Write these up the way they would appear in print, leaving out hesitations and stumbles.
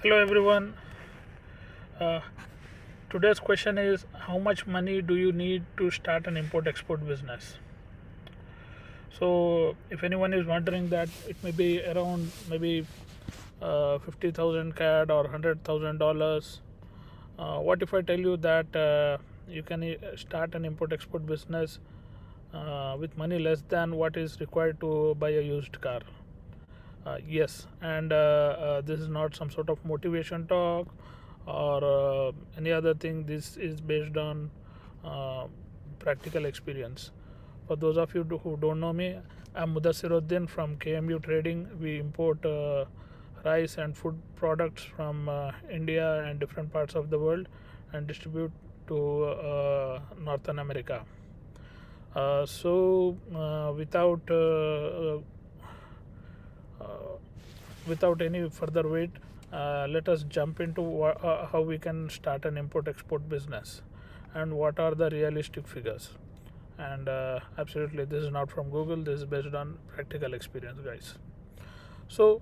Hello everyone. Uh, Today's question is how much money do you need to start an import export business? So, if anyone is wondering that, it may be around maybe 50,000 CAD or $100,000. What if I tell you that you can start an import export business with money less than what is required to buy a used car? Yes, and this is not some sort of motivation talk or any other thing. This is based on uh, practical experience. For those of you who don't know me, I'm Mudassiruddin from KMU Trading. We import rice and food products from India and different parts of the world and distribute to Northern America. Uh, without any further wait, let us jump into how we can start an import export business and what are the realistic figures. And absolutely, this is not from Google, this is based on practical experience, guys. So,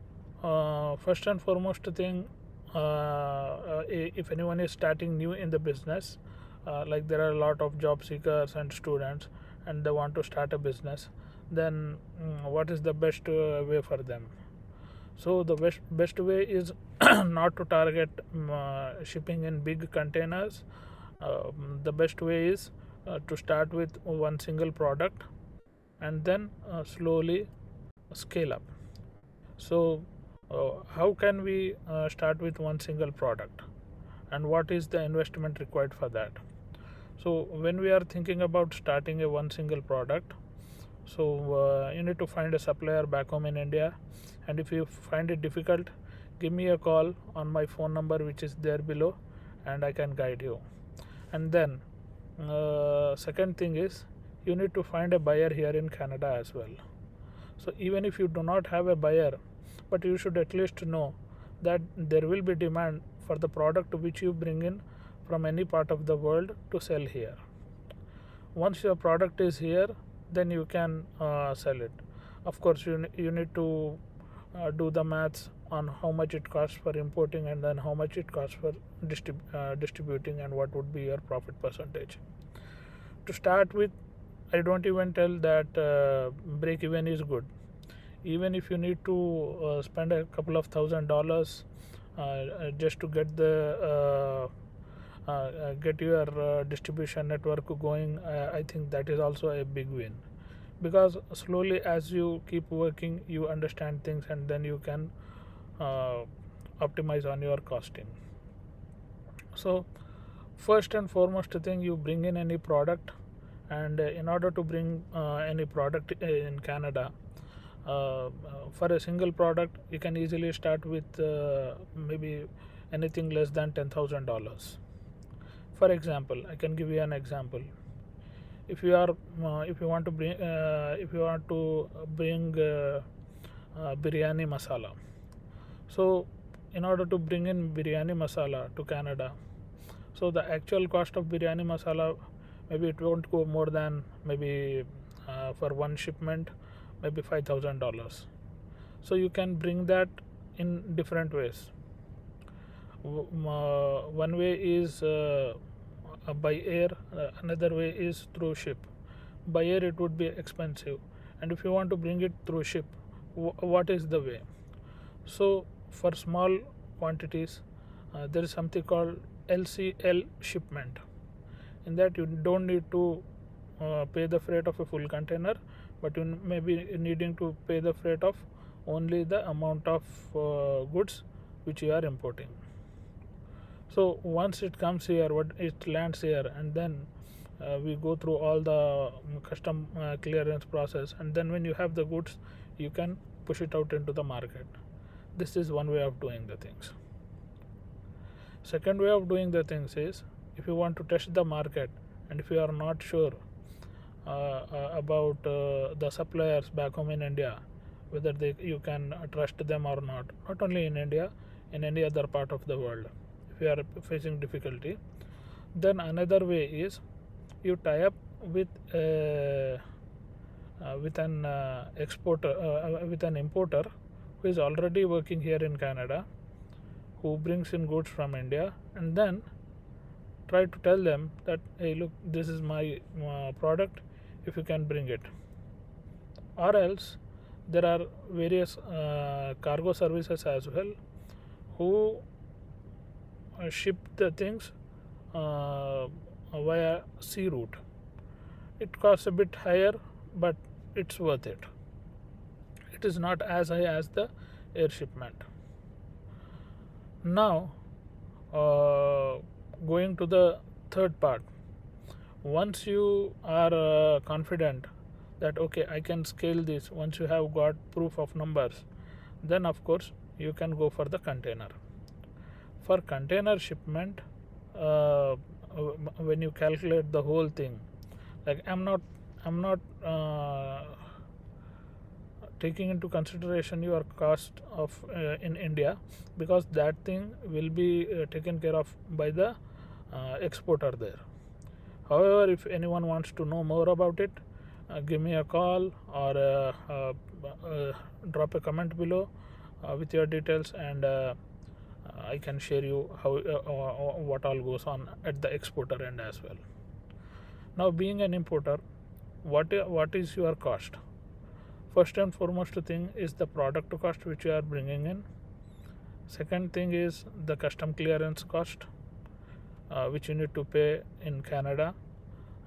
first and foremost thing, if anyone is starting new in the business, like there are a lot of job seekers and students, and they want to start a business, then what is the best way for them? So the best way is not to target shipping in big containers. The best way is to start with one single product and then slowly scale up. So, how can we start with one single product, and what is the investment required for that? So, when we are thinking about starting a one single product, so you need to find a supplier back home in India, and if you find it difficult, give me a call on my phone number which is there below, and I can guide you. And then, second thing is you need to find a buyer here in Canada as well. So even if you do not have a buyer, but you should at least know that there will be demand for the product which you bring in from any part of the world to sell here. Once your product is here, then you can sell it. Of course, you need to do the maths on how much it costs for importing and then how much it costs for distributing and what would be your profit percentage. To start with, I don't even tell that break even is good. Even if you need to spend a couple of $1,000 just to get your distribution network going, I think that is also a big win, because slowly as you keep working you understand things and then you can uh, optimize on your costing. So first and foremost thing, you bring in any product, and in order to bring any product in Canada, for a single product you can easily start with maybe anything less than $10,000. For example, I can give you an example. If you want to bring biryani masala, so in order to bring in biryani masala to Canada, so the actual cost of biryani masala, maybe it won't go more than maybe for one shipment maybe $5,000. So you can bring that in different ways. One way is by air, another way is through ship. By air it would be expensive, and if you want to bring it through ship, what is the way? So for small quantities, there is something called LCL shipment. In that you don't need to pay the freight of a full container, but you may be needing to pay the freight of only the amount of goods which you are importing. So once it comes here, what it lands here, and then we go through all the custom clearance process, and then when you have the goods, you can push it out into the market. This is one way of doing the things. Second way of doing the things is, if you want to test the market and if you are not sure about the suppliers back home in India, whether you can trust them or not only in India, in any other part of the world, if you are facing difficulty, then another way is you tie up with an exporter with an importer who is already working here in Canada, who brings in goods from India, and then try to tell them that, hey, look, this is my product, if you can bring it. Or else there are various cargo services as well who ship the things via sea route. It costs a bit higher, but it's worth it. It is not as high as the air shipment. Now, going to the third part. Once you are confident that okay, I can scale this, once you have got proof of numbers, then of course you can go for the container. For container shipment, when you calculate the whole thing, like I'm not taking into consideration your cost of in India, because that thing will be taken care of by the exporter there. However, if anyone wants to know more about it, give me a call or drop a comment below with your details, and I can share you how what all goes on at the exporter end as well. Now, being an importer, what is your cost? First and foremost thing is the product cost which you are bringing in. Second thing is the custom clearance cost, which you need to pay in Canada.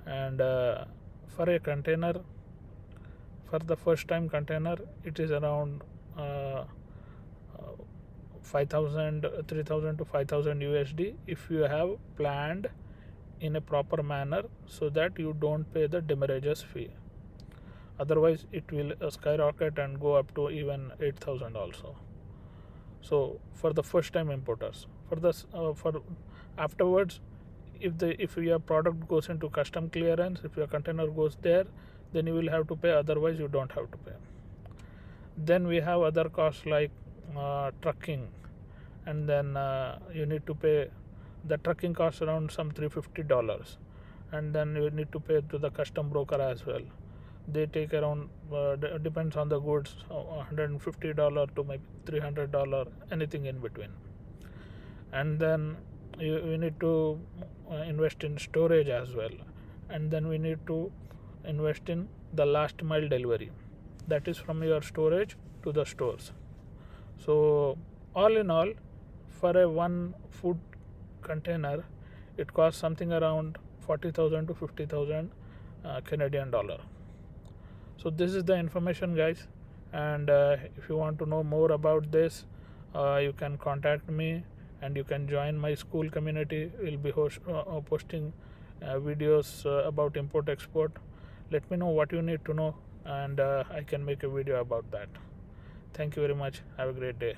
And for a container, for the first time container, it is around 3,000 to 5,000 USD if you have planned in a proper manner, so that you don't pay the demurrages fee. Otherwise it will skyrocket and go up to even 8,000 also. So for the first time importers, for afterwards, if your product goes into custom clearance, if your container goes there, then you will have to pay, otherwise you don't have to pay. Then we have other costs like trucking, and then you need to pay the trucking costs around some $350, and then you need to pay to the custom broker as well. They take around depends on the goods, $150 to maybe $300, anything in between. And then you need to invest in storage as well, and then we need to invest in the last mile delivery, that is from your storage to the stores. So all in all, for a one food container, it costs something around 40,000 to 50,000 Canadian dollar. So this is the information, guys, and if you want to know more about this, you can contact me, and you can join my school community. We'll be posting videos about import export. Let me know what you need to know, and I can make a video about that. Thank you very much. Have a great day.